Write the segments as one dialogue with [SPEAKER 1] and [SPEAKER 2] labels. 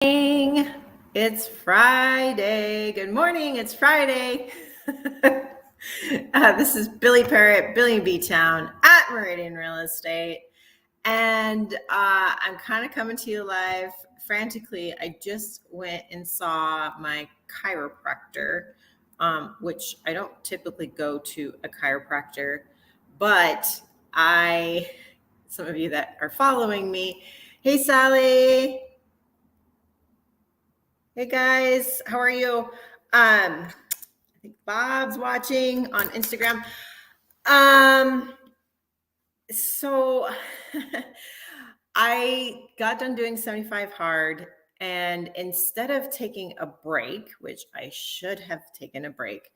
[SPEAKER 1] It's Friday. Good morning. It's Friday. This is Billy Parrott, Billy B Town at Meridian Real Estate. And I'm kind of coming to you live frantically. I just went and saw my chiropractor, which I don't typically go to a chiropractor, but some of you that are following me, hey, Sally. Hey guys, how are you? I think Bob's watching on Instagram. So I got done doing 75 hard, and instead of taking a break, which I should have taken a break,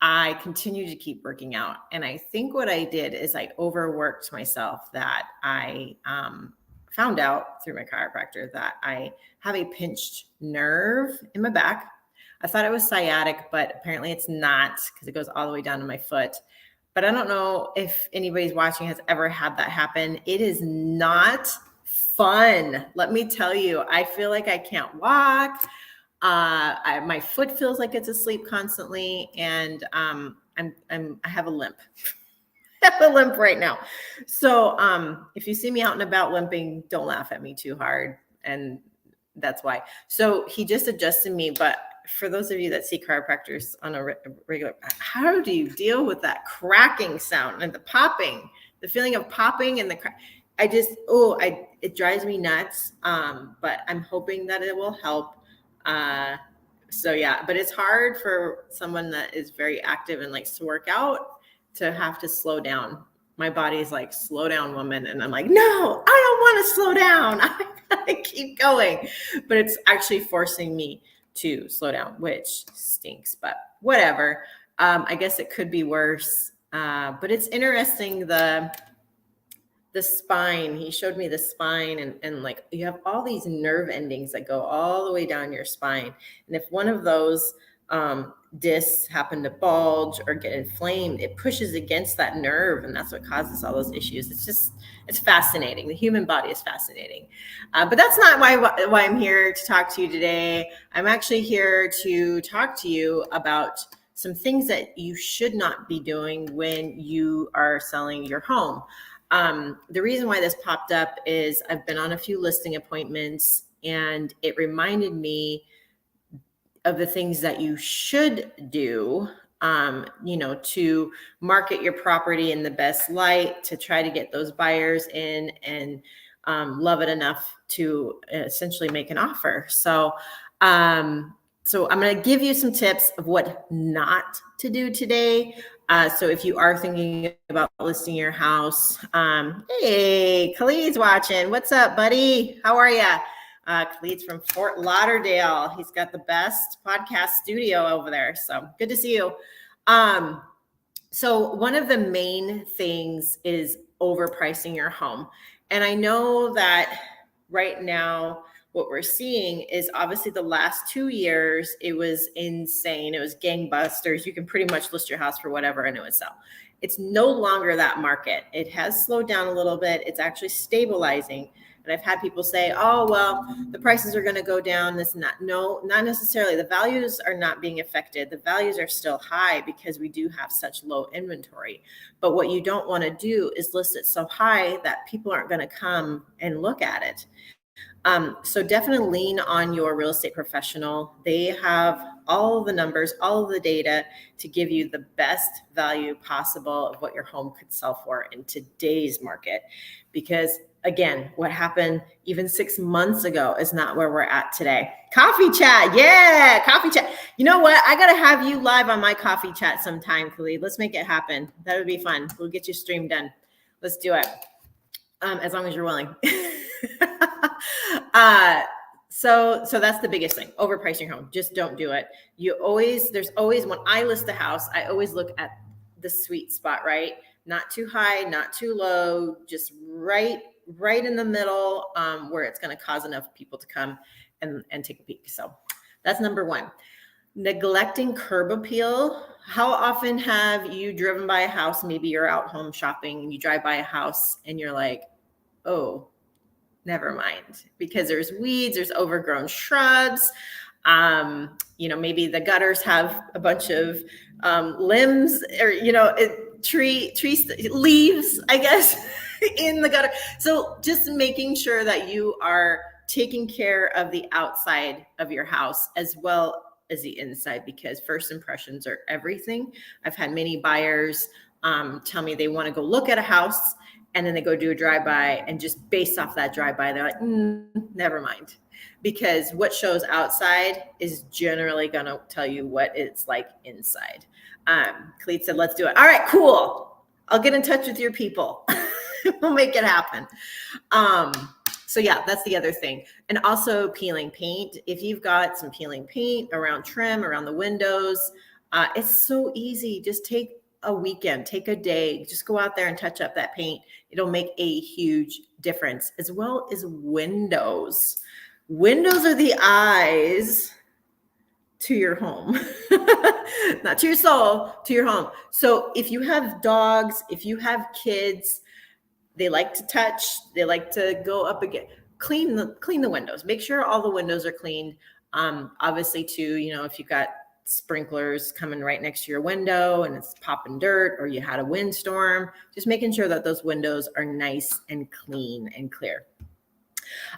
[SPEAKER 1] I continued to keep working out. And I think what I did is I overworked myself, that I found out through my chiropractor that I have a pinched nerve in my back. I thought it was sciatic, but apparently it's not, because it goes all the way down to my foot. But I don't know if anybody's watching has ever had that happen. It is not fun. Let me tell you, I feel like I can't walk. My foot feels like it's asleep constantly, and I have a limp. I have a limp right now. So if you see me out and about limping, don't laugh at me too hard, and that's why. So he just adjusted me, but for those of you that see chiropractors on a regular, how do you deal with that cracking sound and the popping, the feeling of popping and the crack? It drives me nuts. But I'm hoping that it will help. So yeah, but it's hard for someone that is very active and likes to work out to have to slow down. My body's like, slow down, woman. And I'm like, no, I don't want to slow down. I gotta keep going. But it's actually forcing me to slow down, which stinks, but whatever. I guess it could be worse. But it's interesting, the spine. He showed me the spine, and like, you have all these nerve endings that go all the way down your spine. And if one of those discs happen to bulge or get inflamed, it pushes against that nerve, and that's what causes all those issues. It's fascinating. The human body is fascinating. But that's not why I'm here to talk to you today. I'm actually here to talk to you about some things that you should not be doing when you are selling your home. The reason why this popped up is I've been on a few listing appointments, and it reminded me of the things that you should do, to market your property in the best light, to try to get those buyers in and love it enough to essentially make an offer. So I'm going to give you some tips of what not to do today. So if you are thinking about listing your house, hey, Khalid's watching. What's up, buddy? How are you? Khalid's from Fort Lauderdale. He's got the best podcast studio over there. So good to see you. So one of the main things is overpricing your home. And I know that right now, what we're seeing is obviously the last 2 years, it was insane. It was gangbusters. You can pretty much list your house for whatever and it would sell. It's no longer that market. It has slowed down a little bit. It's actually stabilizing. And I've had people say, oh, well, the prices are going to go down, this and that. No, not necessarily. The values are not being affected. The values are still high because we do have such low inventory. But what you don't want to do is list it so high that people aren't going to come and look at it. So definitely lean on your real estate professional. They have all of the numbers, all of the data to give you the best value possible of what your home could sell for in today's market. Because again, what happened even 6 months ago is not where we're at today. Coffee chat. Yeah, coffee chat. You know what? I got to have you live on my coffee chat sometime, Khalid. Let's make it happen. That would be fun. We'll get you stream done. Let's do it. As long as you're willing. So that's the biggest thing, overpricing your home. Just don't do it. There's always, when I list a house, I always look at the sweet spot, right? Not too high, not too low, just right in the middle, where it's going to cause enough people to come and take a peek. So that's number one. Neglecting curb appeal. How often have you driven by a house? Maybe you're out home shopping and you drive by a house and you're like, oh, never mind, because there's weeds, there's overgrown shrubs. Maybe the gutters have a bunch of limbs or, tree leaves, I guess, in the gutter. So just making sure that you are taking care of the outside of your house as well as the inside, because first impressions are everything. I've had many buyers tell me they want to go look at a house, and then they go do a drive-by, and just based off that drive-by, they're like, never mind. Because what shows outside is generally going to tell you what it's like inside. Cleet said, let's do it. All right, cool. I'll get in touch with your people. We'll make it happen. So yeah, that's the other thing. And also peeling paint. If you've got some peeling paint around trim, around the windows, it's so easy. Just take a weekend, take a day, just go out there and touch up that paint. It'll make a huge difference, as well as windows. Windows are the eyes to your home, not to your soul, to your home. So if you have dogs, if you have kids, they like to touch, they like to go up again, clean the windows, make sure all the windows are cleaned. Obviously too, if you've got sprinklers coming right next to your window and it's popping dirt, or you had a windstorm, just making sure that those windows are nice and clean and clear.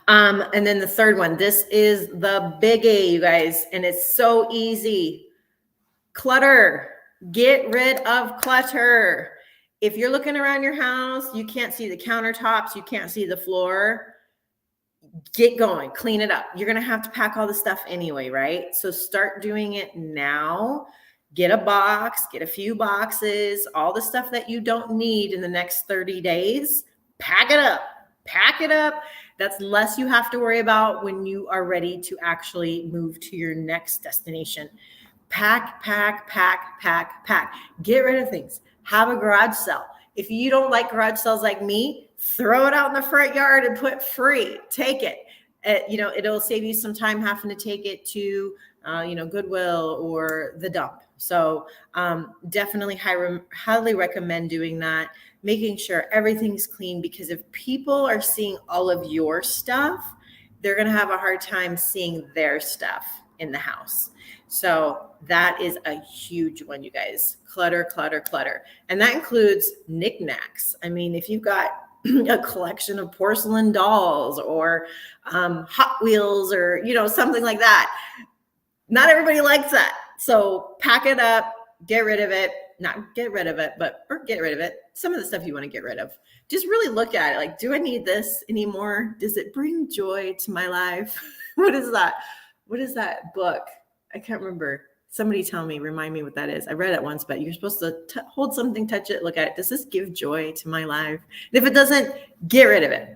[SPEAKER 1] And then the third one, this is the biggie, you guys, and it's so easy. Clutter. Get rid of clutter. If you're looking around your house, you can't see the countertops, you can't see the floor, get going, clean it up. You're going to have to pack all the stuff anyway, right? So start doing it now. Get a box, get a few boxes, all the stuff that you don't need in the next 30 days, pack it up. Pack it up. That's less you have to worry about when you are ready to actually move to your next destination. Pack, pack, pack, pack, pack. Get rid of things. Have a garage sale. If you don't like garage sales like me, throw it out in the front yard and put free. Take it. It'll save you some time having to take it to, Goodwill or the dump. So definitely highly recommend doing that. Making sure everything's clean, because if people are seeing all of your stuff, they're going to have a hard time seeing their stuff in the house. So that is a huge one, you guys. Clutter, clutter, clutter. And that includes knickknacks. I mean, if you've got a collection of porcelain dolls or Hot Wheels or, something like that, not everybody likes that. So pack it up, get rid of it. Not get rid of it, or get rid of it. Some of the stuff you want to get rid of. Just really look at it. Like, do I need this anymore? Does it bring joy to my life? What is that? What is that book? I can't remember. Somebody remind me what that is. I read it once, but you're supposed to hold something, touch it, look at it. Does this give joy to my life? And if it doesn't, get rid of it.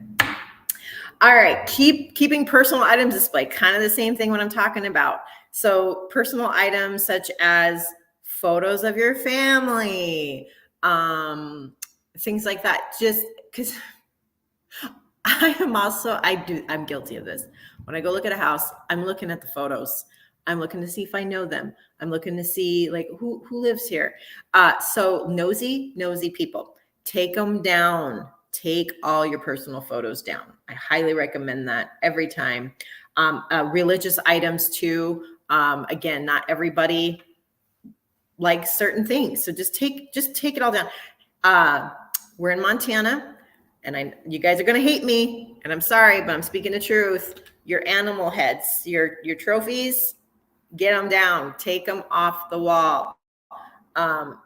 [SPEAKER 1] All right. Keeping personal items displayed. Kind of the same thing what I'm talking about. So personal items such as photos of your family, things like that. Just because I'm guilty of this. When I go look at a house, I'm looking at the photos. I'm looking to see if I know them. I'm looking to see like who lives here. So nosy people, take them down. Take all your personal photos down. I highly recommend that every time. Religious items too. Again, not everybody like certain things. So just take it all down. We're in Montana, and you guys are going to hate me, and I'm sorry, but I'm speaking the truth. Your animal heads, your trophies, get them down, take them off the wall.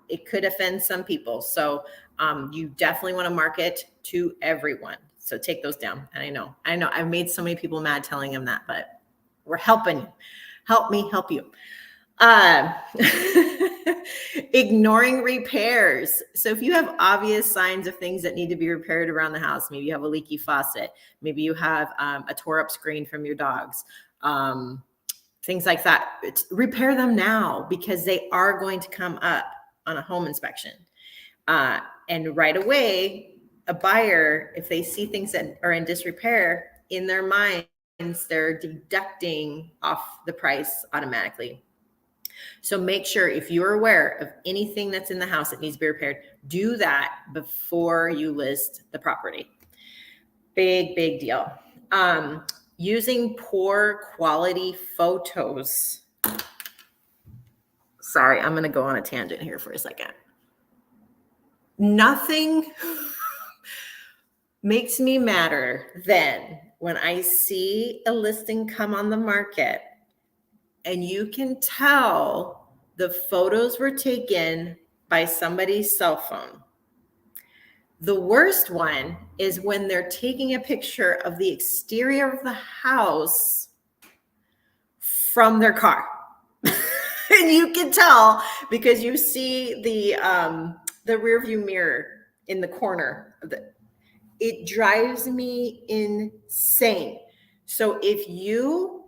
[SPEAKER 1] It could offend some people. So you definitely want to market to everyone. So take those down. And I know I've made so many people mad telling them that, but we're helping you. Help me help you. Ignoring repairs. So if you have obvious signs of things that need to be repaired around the house, maybe you have a leaky faucet, maybe you have a tore up screen from your dogs, things like that, repair them now, because they are going to come up on a home inspection. And right away, a buyer, if they see things that are in disrepair, in their minds, they're deducting off the price automatically. So make sure, if you're aware of anything that's in the house that needs to be repaired, do that before you list the property. Big deal. Using poor quality photos. Sorry, I'm going to go on a tangent here for a second. Nothing makes me madder than when I see a listing come on the market and you can tell the photos were taken by somebody's cell phone. The worst one is when they're taking a picture of the exterior of the house from their car. And you can tell because you see the rear view mirror in the corner of the, it drives me insane. So if you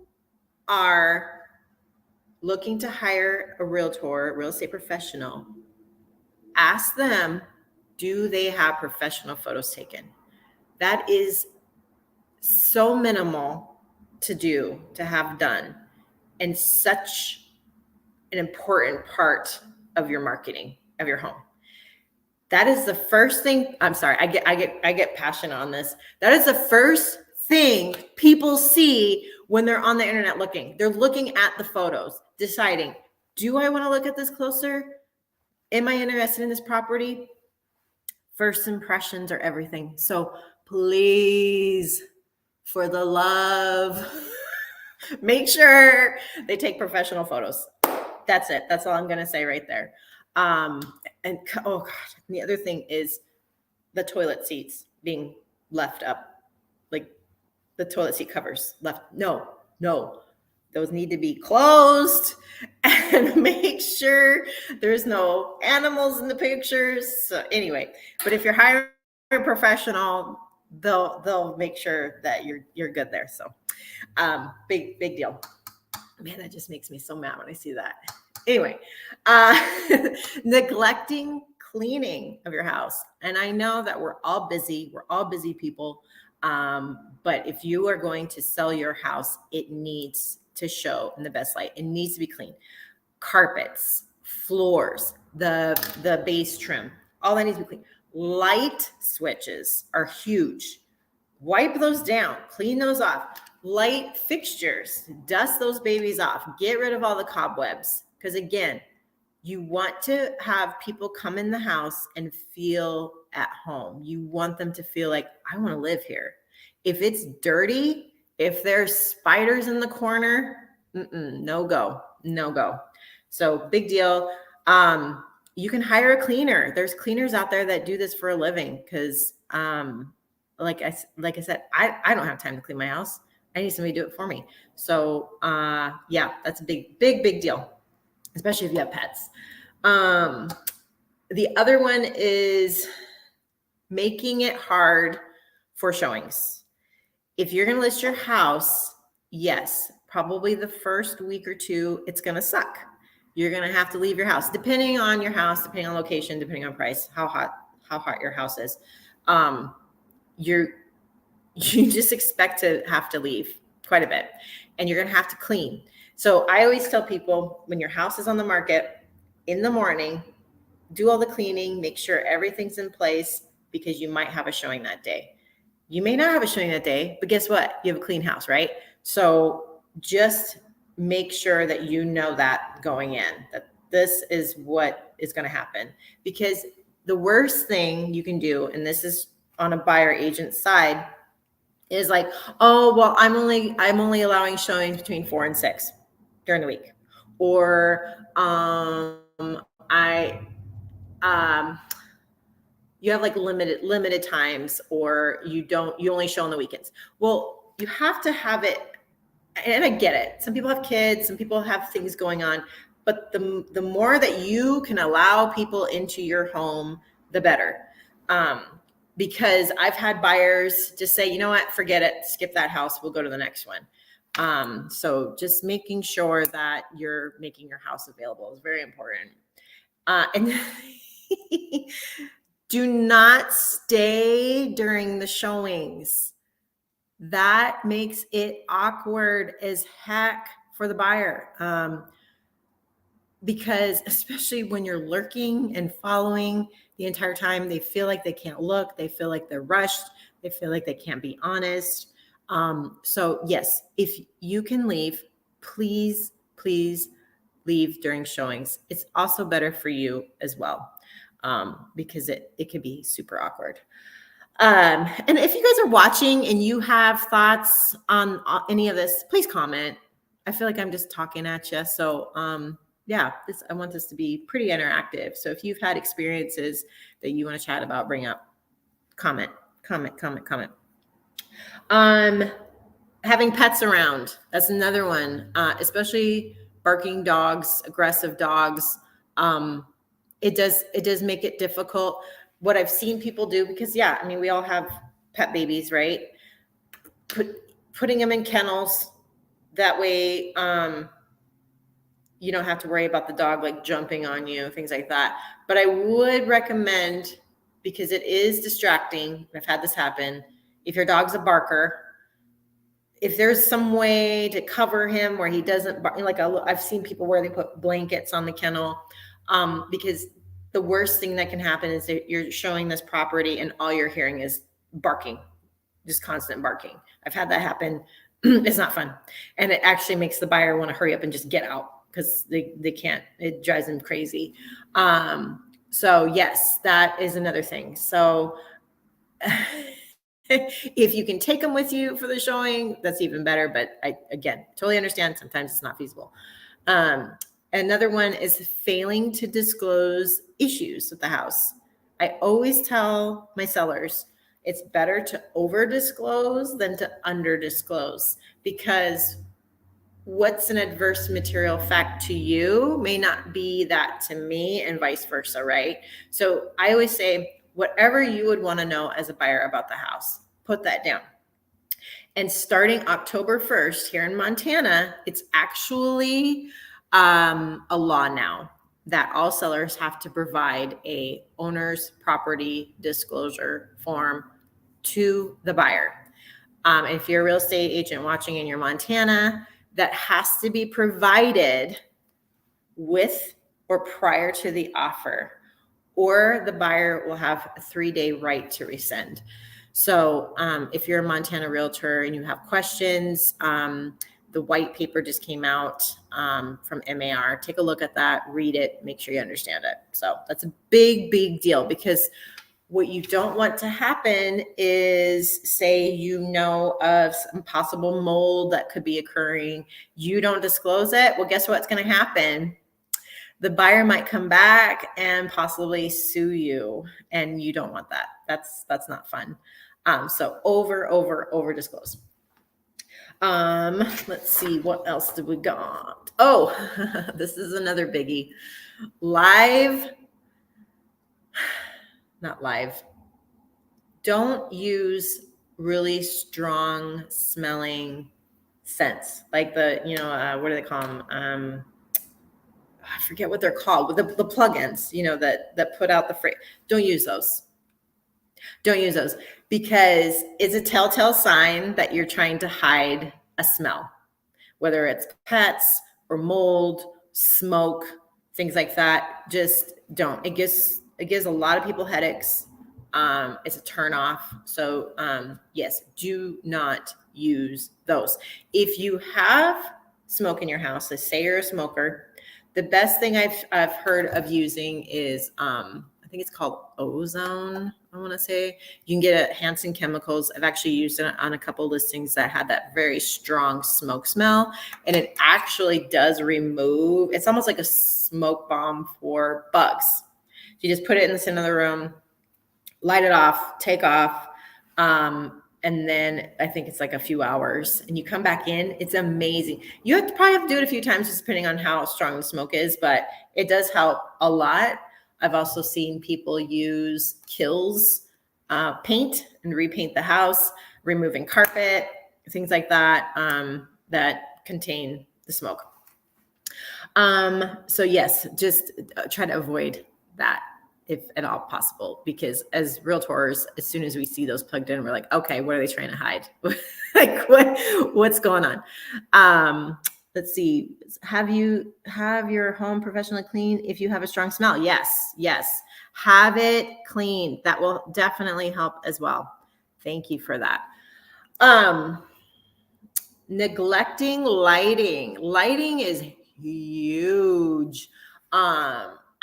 [SPEAKER 1] are looking to hire a realtor, real estate professional, ask them, do they have professional photos taken? That is so minimal to have done, and such an important part of your marketing of your home. That is the first thing. I'm sorry, I get passionate on this. That is the first thing people see when they're on the internet looking. They're looking at the photos, deciding, do I want to look at this closer? Am I interested in this property? First impressions are everything. So please, for the love, make sure they take professional photos. That's it. That's all I'm going to say right there. And oh God, and the other thing is the toilet seats being left up, like the toilet seat covers left. No, those need to be closed, and make sure there's no animals in the pictures. So anyway, but if you're hiring a professional, they'll make sure that you're good there. So big deal. Man, that just makes me so mad when I see that. Anyway, neglecting cleaning of your house. And I know that we're all busy people. But if you are going to sell your house, it needs to show in the best light. It needs to be clean. Carpets, floors, the base trim, all that needs to be clean. Light switches are huge. Wipe those down, clean those off. Light fixtures, dust those babies off. Get rid of all the cobwebs. Because again, you want to have people come in the house and feel at home. You want them to feel like, I want to live here. If it's dirty, if there's spiders in the corner, no go. So big deal. You can hire a cleaner. There's cleaners out there that do this for a living because, like I said, I don't have time to clean my house. I need somebody to do it for me. So yeah, that's a big deal, especially if you have pets. The other one is making it hard for showings. If you're going to list your house, yes, probably the first week or two, it's going to suck. You're going to have to leave your house, depending on your house, depending on location, depending on price, how hot your house is. You just expect to have to leave quite a bit, and you're going to have to clean. So I always tell people, when your house is on the market in the morning, do all the cleaning, make sure everything's in place, because you might have a showing that day. You may not have a showing that day, but guess what? You have a clean house, right? So just make sure that you know that going in, that this is what is going to happen. Because the worst thing you can do, and this is on a buyer agent side, is like, oh, well, I'm only allowing showings between 4 and 6 during the week. Or you have like limited times, or you only show on the weekends. Well, you have to have it, and I get it. Some people have kids, some people have things going on, but the more that you can allow people into your home, the better. Because I've had buyers just say, you know what, forget it, skip that house, we'll go to the next one. So just making sure that you're making your house available is very important. And do not stay during the showings. That makes it awkward as heck for the buyer. Because especially when you're lurking and following the entire time, they feel like they can't look. They feel like they're rushed. They feel like they can't be honest. So yes, if you can leave, please, please leave during showings. It's also better for you as well, because it can be super awkward. And if you guys are watching and you have thoughts on any of this, please comment. I feel like I'm just talking at you. So, yeah, I want this to be pretty interactive. So if you've had experiences that you want to chat about, bring up, comment. Having pets around, that's another one, especially barking dogs, aggressive dogs. It does make it difficult. What I've seen people do, because yeah, I mean, we all have pet babies, right? Putting them in kennels. That way, you don't have to worry about the dog like jumping on you, things like that. But I would recommend, because it is distracting, I've had this happen, if your dog's a barker, if there's some way to cover him where he doesn't bark, like I've seen people where they put blankets on the kennel, because the worst thing that can happen is that you're showing this property and all you're hearing is barking, just constant barking. I've had that happen. It's not fun. And it actually makes the buyer want to hurry up and just get out because they can't, it drives them crazy. So yes, that is another thing. So if you can take them with you for the showing, that's even better. But I, again, totally understand. Sometimes it's not feasible. Another one is failing to disclose issues with the house. I always tell my sellers, it's better to over disclose than to under disclose, because what's an adverse material fact to you may not be that to me, and vice versa, right? So I always say, whatever you would want to know as a buyer about the house, put that down. And starting October 1st here in Montana, it's actually a law now that all sellers have to provide a owner's property disclosure form to the buyer. If you're a real estate agent watching in your Montana, that has to be provided with or prior to the offer, or the buyer will have a 3-day right to rescind. So if you're a Montana realtor and you have questions, the white paper just came out from MAR. Take a look at that, read it, make sure you understand it. So that's a big, big deal, because what you don't want to happen is, say you know of some possible mold that could be occurring, you don't disclose it. Well, guess what's going to happen? The buyer might come back and possibly sue you, and you don't want that. That's not fun. So over disclose. Let's see, what else did we got? Oh, this is another biggie. Not live. Don't use really strong smelling scents, like the, what do they call them? I forget what they're called, but the plugins, that put out the fragrance. Don't use those. Don't use those, because it's a telltale sign that you're trying to hide a smell, whether it's pets or mold, smoke, things like that. Just don't. It gives a lot of people headaches. It's a turn off. So yes, do not use those. If you have smoke in your house, so say you're a smoker, the best thing I've heard of using is I think it's called ozone. I want to say you can get it at Hansen Chemicals. I've actually used it on a couple listings that had that very strong smoke smell, and it actually does remove. It's almost like a smoke bomb for bugs. You just put it in the center of the room, light it off, take off, and then I think it's like a few hours, and you come back in. It's amazing. You probably have to do it a few times, just depending on how strong the smoke is, but it does help a lot. I've also seen people use Kills paint and repaint the house, removing carpet, things like that, that contain the smoke. So yes, just try to avoid that if at all possible, because as realtors, as soon as we see those plugged in, we're like, okay, what are they trying to hide? Like what's going on? Let's see. Have your home professionally cleaned if you have a strong smell? Yes. Have it cleaned. That will definitely help as well. Thank you for that. Neglecting lighting. Lighting is huge.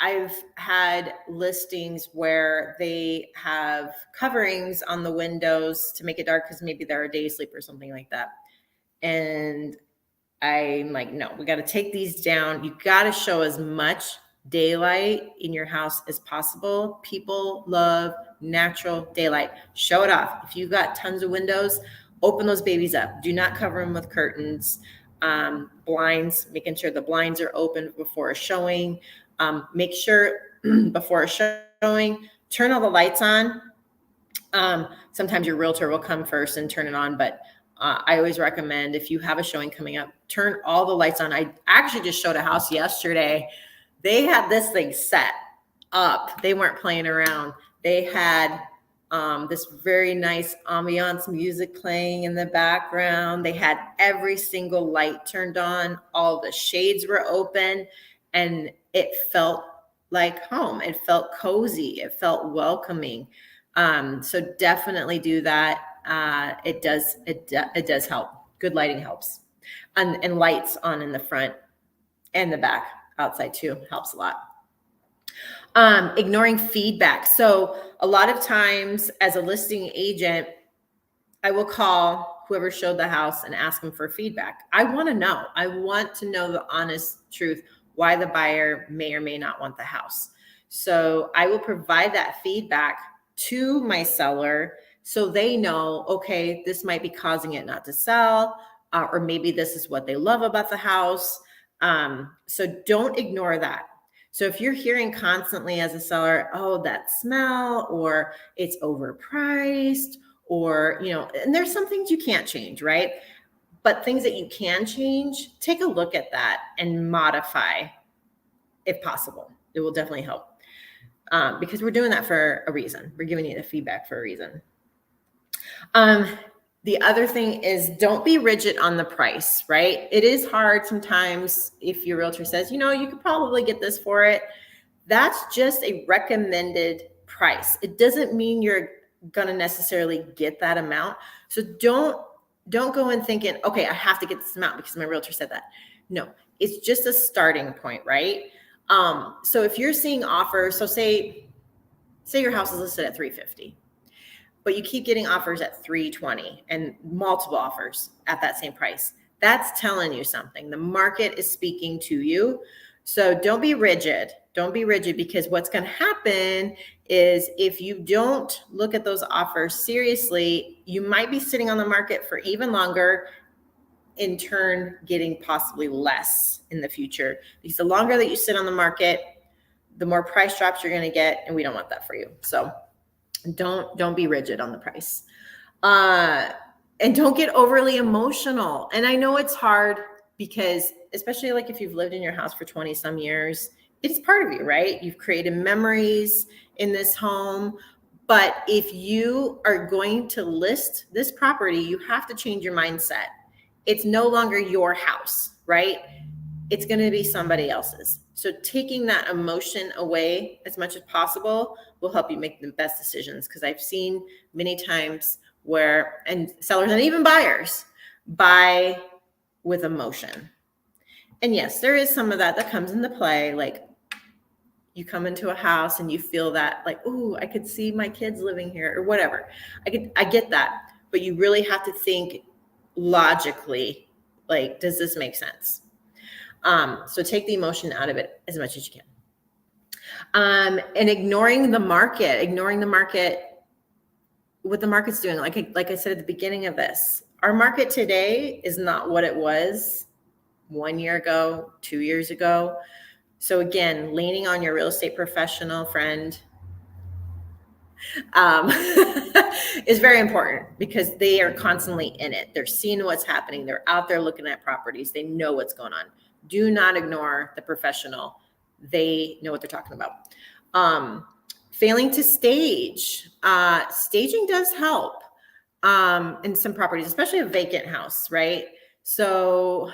[SPEAKER 1] I've had listings where they have coverings on the windows to make it dark because maybe they're a day sleep or something like that. And I'm like, no, we got to take these down. You got to show as much daylight in your house as possible. People love natural daylight. Show it off. If you've got tons of windows, open those babies up. Do not cover them with curtains. Blinds, making sure the blinds are open before a showing. Make sure before a showing, turn all the lights on. Sometimes your realtor will come first and turn it on, but I always recommend, if you have a showing coming up, turn all the lights on. I actually just showed a house yesterday. They had this thing set up. They weren't playing around. They had this very nice ambiance music playing in the background. They had every single light turned on. All the shades were open, and it felt like home. It felt cozy. It felt welcoming. So definitely do that. It does help. Good lighting helps. And lights on in the front and the back outside too helps a lot. Ignoring feedback. So a lot of times as a listing agent, I will call whoever showed the house and ask them for feedback. I want to know. I want to know the honest truth, why the buyer may or may not want the house. So I will provide that feedback to my seller so they know, okay, this might be causing it not to sell, or maybe this is what they love about the house. So don't ignore that. So if you're hearing constantly as a seller, oh, that smell, or it's overpriced, or, and there's some things you can't change, right? But things that you can change, take a look at that and modify if possible. It will definitely help. Because we're doing that for a reason. We're giving you the feedback for a reason. The other thing is, don't be rigid on the price, right? It is hard sometimes if your realtor says, you could probably get this for it. That's just a recommended price. It doesn't mean you're going to necessarily get that amount. So don't go in thinking, okay, I have to get this amount because my realtor said that. No, it's just a starting point, right? So if you're seeing offers, so say your house is listed at $350, but you keep getting offers at $320 and multiple offers at that same price, that's telling you something. The market is speaking to you. So don't be rigid. Don't be rigid, because what's going to happen is if you don't look at those offers seriously, you might be sitting on the market for even longer, in turn getting possibly less in the future, because the longer that you sit on the market, the more price drops you're going to get, and we don't want that for you. So don't be rigid on the price, and don't get overly emotional. And I know it's hard, because especially like if you've lived in your house for 20 some years, it's part of you, right? You've created memories in this home. But if you are going to list this property, you have to change your mindset. It's no longer your house, right? It's going to be somebody else's. So taking that emotion away as much as possible will help you make the best decisions. Because I've seen many times where, and sellers and even buyers buy with emotion. And yes, there is some of that comes into play. Like, you come into a house and you feel that, like, ooh, I could see my kids living here, or whatever. I get that. But you really have to think logically, like, does this make sense? So take the emotion out of it as much as you can. And ignoring the market, what the market's doing. Like I said at the beginning of this, our market today is not what it was 1 year ago, 2 years ago. So again, leaning on your real estate professional friend is very important, because they are constantly in it. They're seeing what's happening. They're out there looking at properties. They know what's going on. Do not ignore the professional. They know what they're talking about. Failing to stage. Staging does help in some properties, especially a vacant house, right? So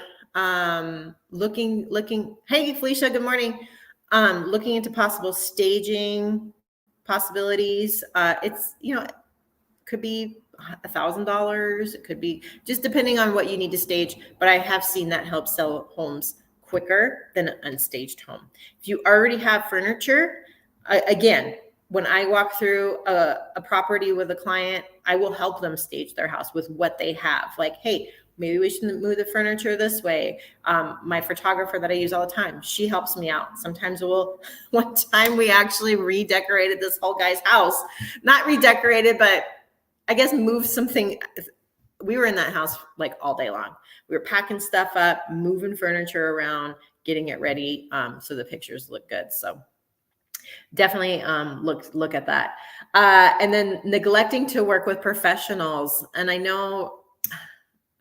[SPEAKER 1] looking, hey, Felicia, good morning. Looking into possible staging possibilities. It's, could be $1,000. It could be just depending on what you need to stage. But I have seen that help sell homes quicker than an unstaged home. If you already have furniture, again, when I walk through a property with a client, I will help them stage their house with what they have. Like, hey, maybe we should move the furniture this way. My photographer that I use all the time, she helps me out. Sometimes one time we actually redecorated this whole guy's house. Not redecorated, but I guess moved something. We were in that house like all day long. We were packing stuff up, moving furniture around, getting it ready so the pictures look good. So definitely look at that. And then neglecting to work with professionals. And I know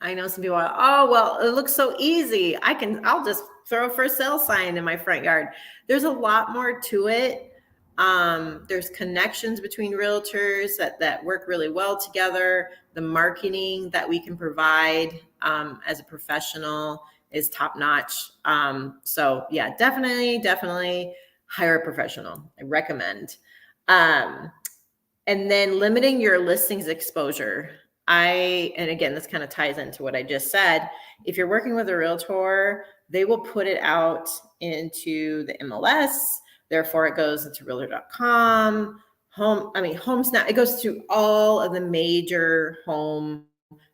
[SPEAKER 1] some people are, oh, well, it looks so easy. I'll just throw a for sale sign in my front yard. There's a lot more to it. There's connections between realtors that work really well together. The marketing that we can provide as a professional is top notch. So yeah, definitely hire a professional. I recommend. And then limiting your listings exposure. And again, this kind of ties into what I just said. If you're working with a realtor, they will put it out into the MLS. Therefore, it goes into realtor.com, HomeSnap. It goes to all of the major home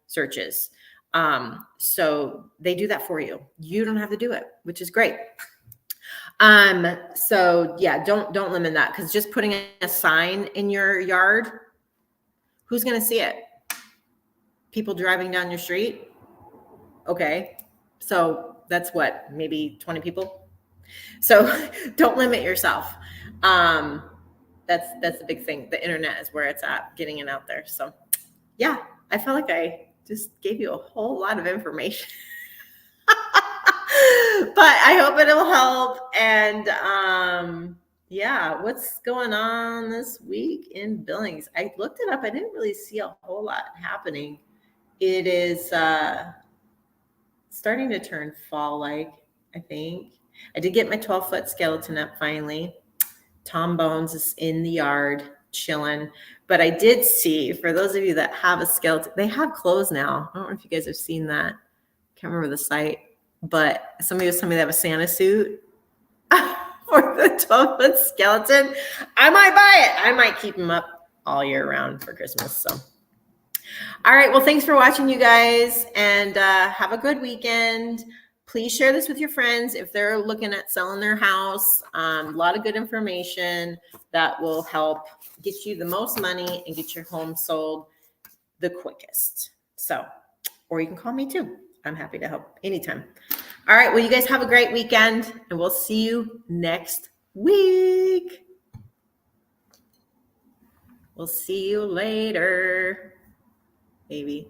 [SPEAKER 1] searches. So they do that for you. You don't have to do it, which is great. So yeah, don't limit that, because just putting a sign in your yard, who's going to see it? People driving down your street. Okay. So that's what, maybe 20 people. So don't limit yourself. That's the big thing. The internet is where it's at, getting it out there. So yeah, I felt like I just gave you a whole lot of information. But I hope it'll help. And yeah, what's going on this week in Billings? I looked it up. I didn't really see a whole lot happening. It is starting to turn fall-like, I think. I did get my 12-foot skeleton up finally. Tom Bones is in the yard chilling. But I did see, for those of you that have a skeleton, they have clothes now. I don't know if you guys have seen that. Can't remember the site. But somebody was telling me they have a Santa suit for the 12-foot skeleton. I might buy it. I might keep them up all year round for Christmas. So, all right. Well, thanks for watching, you guys, and have a good weekend. Please share this with your friends if they're looking at selling their house. A lot of good information that will help get you the most money and get your home sold the quickest. So, or you can call me too. I'm happy to help anytime. All right. Well, you guys have a great weekend, and we'll see you next week. We'll see you later, maybe.